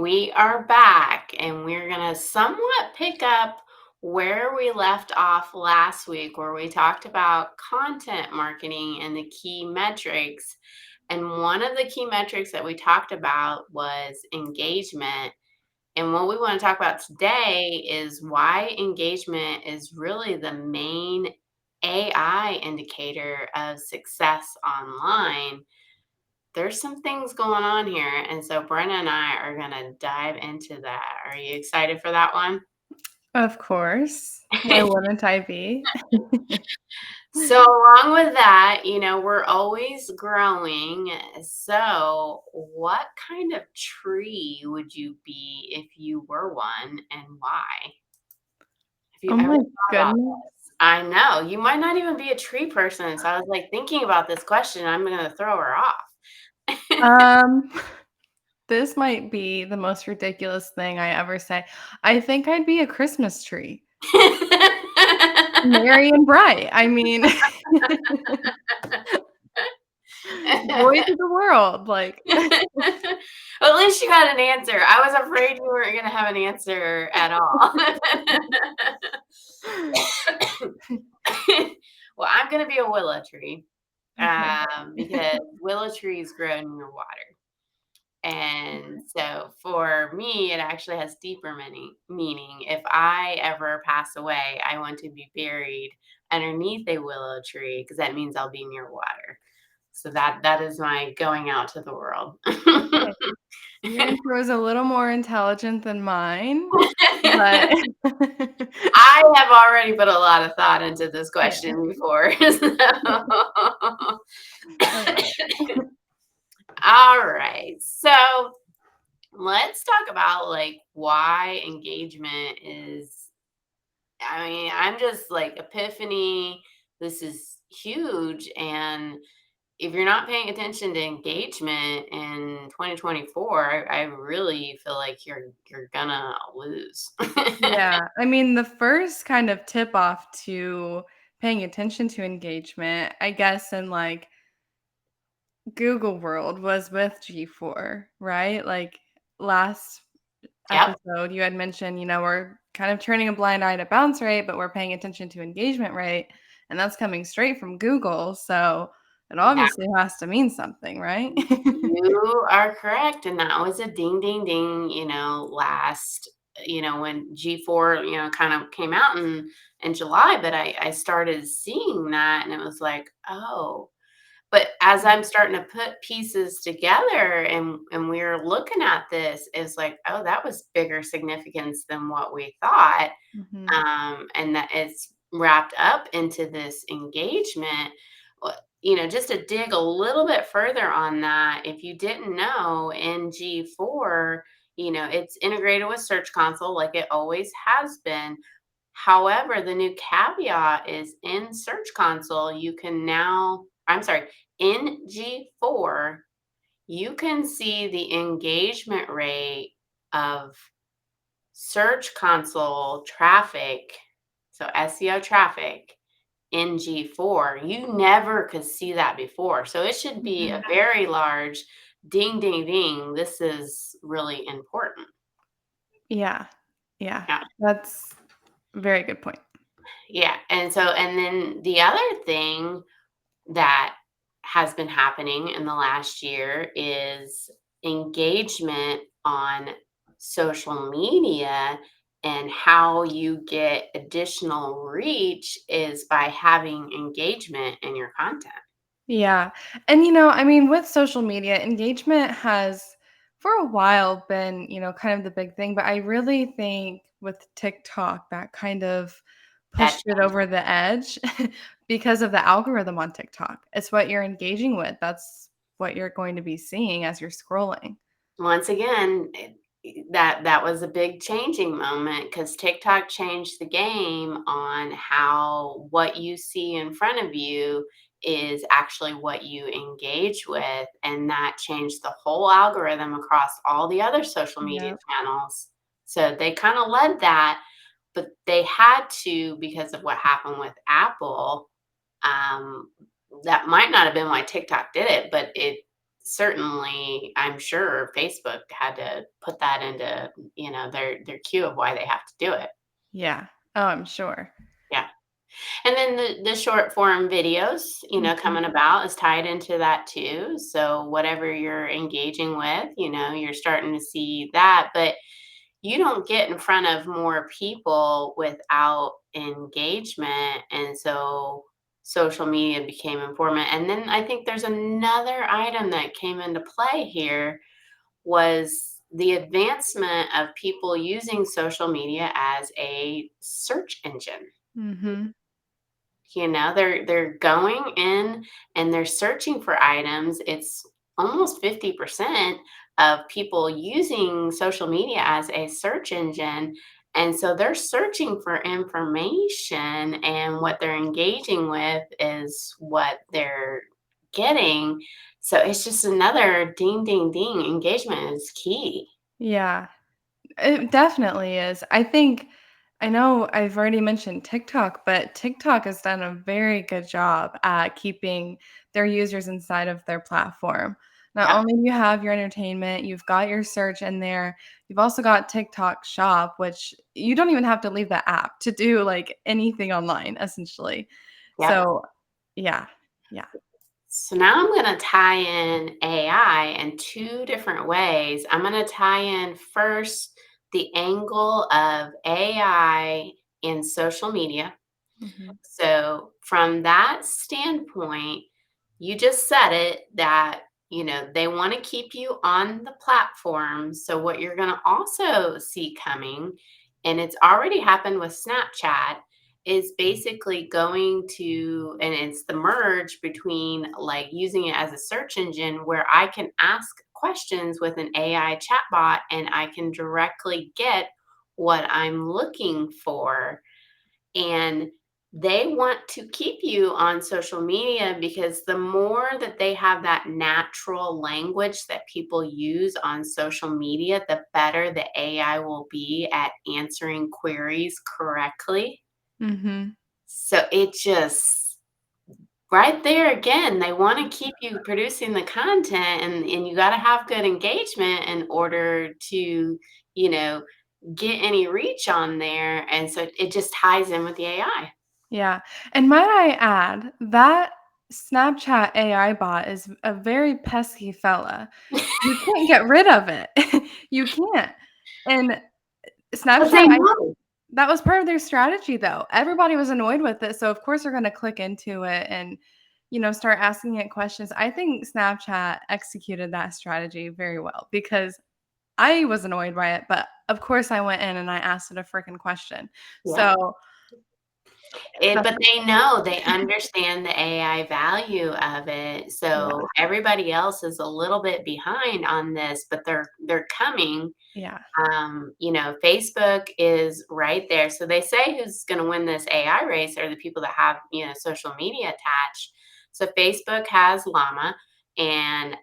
We are back and we're going to somewhat pick up where we left off last week, where we talked about content marketing and the key metrics. And one of the key metrics that we talked about was engagement. And what we want to talk about today is why engagement is really the main AI indicator of success online. There's some things going on here, and so Brenna and I are gonna dive into that. Are you excited for that one? Of course. Why wouldn't I be? So along with that, we're always growing. So what kind of tree would you be if you were one, and why? Have you Oh ever my thought about goodness. this? I know, you might not even be a tree person, so I was, like, thinking about this question, I'm gonna throw her off. Um, this might be the most ridiculous thing I ever say. I think I'd be a Christmas tree. Merry and bright. I mean, joy to the world, like Well, at least you had an answer. I was afraid you weren't gonna have an answer at all. Well, I'm gonna be a willow tree, Okay. because willow trees grow near water. And so for me, it actually has deeper meaning. If I ever pass away, I want to be buried underneath a willow tree because that means I'll be near water. So that is my going out to the world. Okay. Your answer was a little more intelligent than mine, but I have already put a lot of thought into this yeah. question before. I love it. All right. So let's talk about like why engagement is, I mean, I'm just like epiphany. This is huge. And if you're not paying attention to engagement in 2024, I really feel like you're gonna lose. Yeah, I mean, the first kind of tip off to paying attention to engagement, I guess, in like Google world was with G4, right? Like last Yep. episode, you had mentioned, we're kind of turning a blind eye to bounce rate, but we're paying attention to engagement rate. And that's coming straight from Google. So it obviously has to mean something, right? You are correct, and that was a ding, ding, ding, last, when G4, kind of came out in July, but I started seeing that and it was like, oh, but as I'm starting to put pieces together and we're looking at this, it's like, oh, that was bigger significance than what we thought. Mhm. And that it's wrapped up into this engagement. Just to dig a little bit further on that, if you didn't know, in G4, it's integrated with Search Console like it always has been. However, the new caveat is in Search Console, you can now, I'm sorry, in G4, you can see the engagement rate of Search Console traffic, so SEO traffic in G4. You never could see that before. So it should be a Mhm. very large ding, ding, ding. This is really important. Yeah. Yeah. Yeah. That's a very good point. Yeah. And then the other thing that has been happening in the last year is engagement on social media, and how you get additional reach is by having engagement in your content. Yeah. And, I mean, with social media, engagement has for a while been, kind of the big thing. But I really think with TikTok, that kind of That pushed it over the edge because of the algorithm on TikTok. It's what you're engaging with. That's what you're going to be seeing as you're scrolling. once again, that was a big changing moment because TikTok changed the game on how what you see in front of you is actually what you engage with, and that changed the whole algorithm across all the other social media Yep. channels. So they kind of led that, but they had to because of what happened with Apple. Um, that might not have been why TikTok did it, but it certainly, I'm sure Facebook had to put that into, their queue of why they have to do it. Yeah. Oh, I'm sure. Yeah. And then the short form videos, Mhm. coming about is tied into that too. So whatever you're engaging with, you're starting to see that, but you don't get in front of more people without engagement. And so social media became important. And then I think there's another item that came into play here was the advancement of people using social media as a search engine. Mhm. They're going in and they're searching for items. It's almost 50% of people using social media as a search engine. And so they're searching for information, and what they're engaging with is what they're getting. So it's just another ding, ding, ding. Engagement is key. Yeah. It definitely is. I know I've already mentioned TikTok, but TikTok has done a very good job at keeping their users inside of their platform. Not Yeah. only do you have your entertainment, you've got your search in there, you've also got TikTok Shop, which you don't even have to leave the app to do like anything online, essentially. Yep. So, yeah, yeah. So now I'm going to tie in AI in two different ways. I'm going to tie in first the angle of AI in social media. Mhm. So, from that standpoint, you just said it that, they want to keep you on the platform. So, what you're going to also see coming, and it's already happened with Snapchat, is basically going to, and it's the merge between like using it as a search engine where I can ask questions with an AI chatbot and I can directly get what I'm looking for. And they want to keep you on social media because the more that they have that natural language that people use on social media, the better the AI will be at answering queries correctly. Mhm. So it just right there again, they want to keep you producing the content, and you got to have good engagement in order to, you know, get any reach on there. And so it just ties in with the AI. Yeah, and might I add, that Snapchat AI bot is a very pesky fella. You can't get rid of it. You can't. And But Snapchat, they I know. that was part of their strategy, though. Everybody was annoyed with it, so of course they're gonna click into it and, start asking it questions. I think Snapchat executed that strategy very well because I was annoyed by it, but of course I went in and I asked it a freaking question. Yeah. So, But that's they know, they understand the AI value of it. yeah, So everybody else is a little bit behind on this, but they're coming. yeah. Facebook is right there. So they say who's going to win this AI race are the people that have, social media attached. So Facebook has Llama, and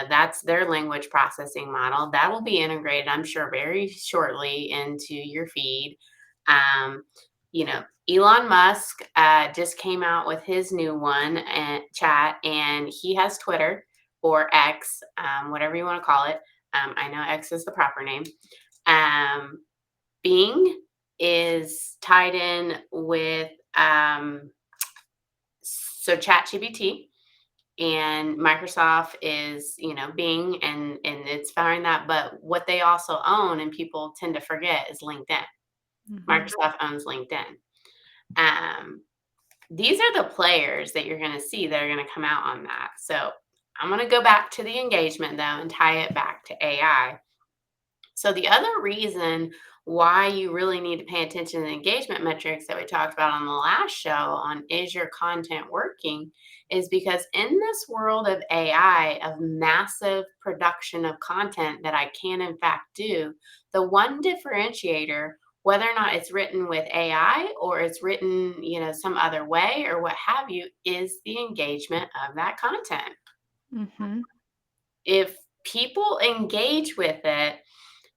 that's their language processing model. That will be integrated, I'm sure, very shortly into your feed. Um, Elon Musk just came out with his new one, and chat, and he has Twitter or X, whatever you want to call it. I know X is the proper name. Um, Bing is tied in with so ChatGPT, and Microsoft is, Bing, and it's powering that. But what they also own, and people tend to forget, is LinkedIn. Mhm. Microsoft owns LinkedIn. Um, these are the players that you're going to see that are going to come out on that. So I'm going to go back to the engagement though and tie it back to AI. So the other reason why you really need to pay attention to the engagement metrics that we talked about on the last show on is your content working is because in this world of AI, of massive production of content that I can in fact do, the one differentiator, whether or not it's written with AI or it's written, some other way or what have you, is the engagement of that content. Mhm. If people engage with it,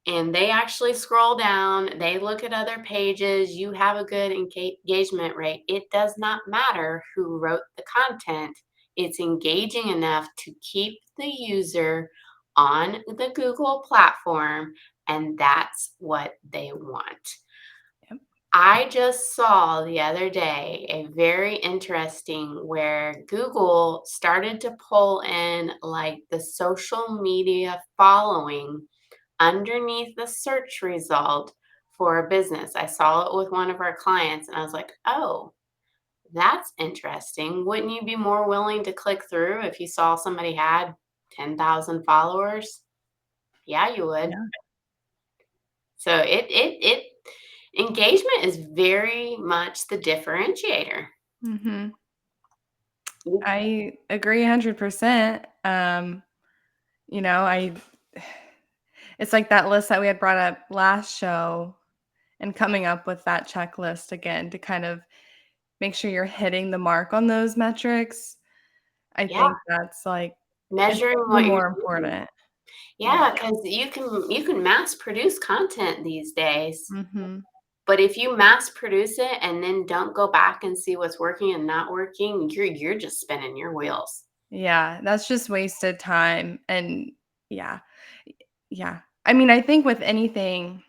and they actually scroll down, they look at other pages, you have a good engagement rate. It does not matter who wrote the content. it's engaging enough to keep the user on the Google platform, and that's what they want. Yep. I just saw the other day a very interesting where Google started to pull in like the social media following underneath the search result for a business. I saw it with one of our clients and I was like, oh, that's interesting. Wouldn't you be more willing to click through if you saw somebody had 10,000 followers? Yeah, you would. Yeah. So it engagement is very much the differentiator. Mhm. You- I agree 100%. I it's like that list that we had brought up last show and coming up with that checklist again to kind of make sure you're hitting the mark on those metrics. I Yeah, think that's, like, it's measuring the what you're more doing. important. Yeah. Yeah, because you can mass produce content these days. Mhm. But if you mass produce it and then don't go back and see what's working and not working, you're just spinning your wheels. Yeah, that's just wasted time, and yeah. Yeah. I mean, I think with anything,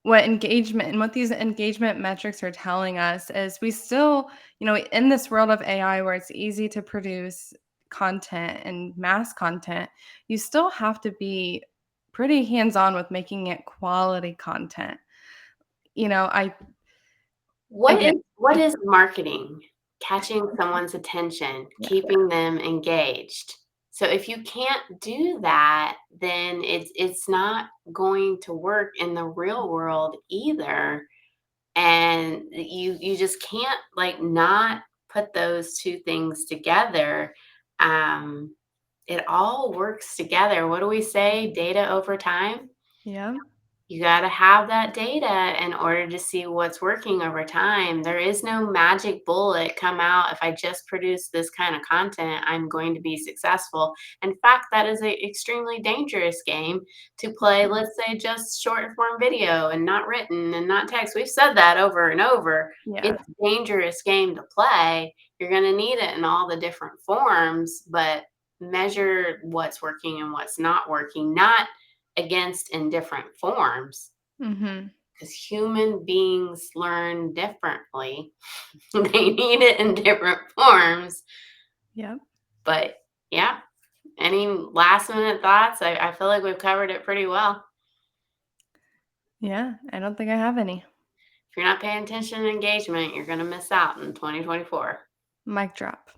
what engagement and what these engagement metrics are telling us is we still, in this world of AI where it's easy to produce content and mass content, you still have to be pretty hands-on with making it quality content. I What is again, what it's is marketing? Catching someone's attention, yeah. keeping them engaged. So if you can't do that, then it's not going to work in the real world either. And you just can't like not put those two things together. Um, it all works together. What do we say? Data over time? Yeah. You gotta have that data in order to see what's working over time. There is no magic bullet come out, "If I just produce this kind of content, I'm going to be successful." In fact, that is a extremely dangerous game to play, let's say, just short form video and not written and not text. We've said that over and over. Yeah. It's a dangerous game to play. You're gonna need it in all the different forms, but measure what's working and what's not working, not against in different forms Mhm. because human beings learn differently. They need it in different forms. Yep. But yeah, any last minute thoughts? I feel like we've covered it pretty well. Yeah, I don't think I have any. If you're not paying attention to engagement, you're going to miss out in 2024. Mic drop.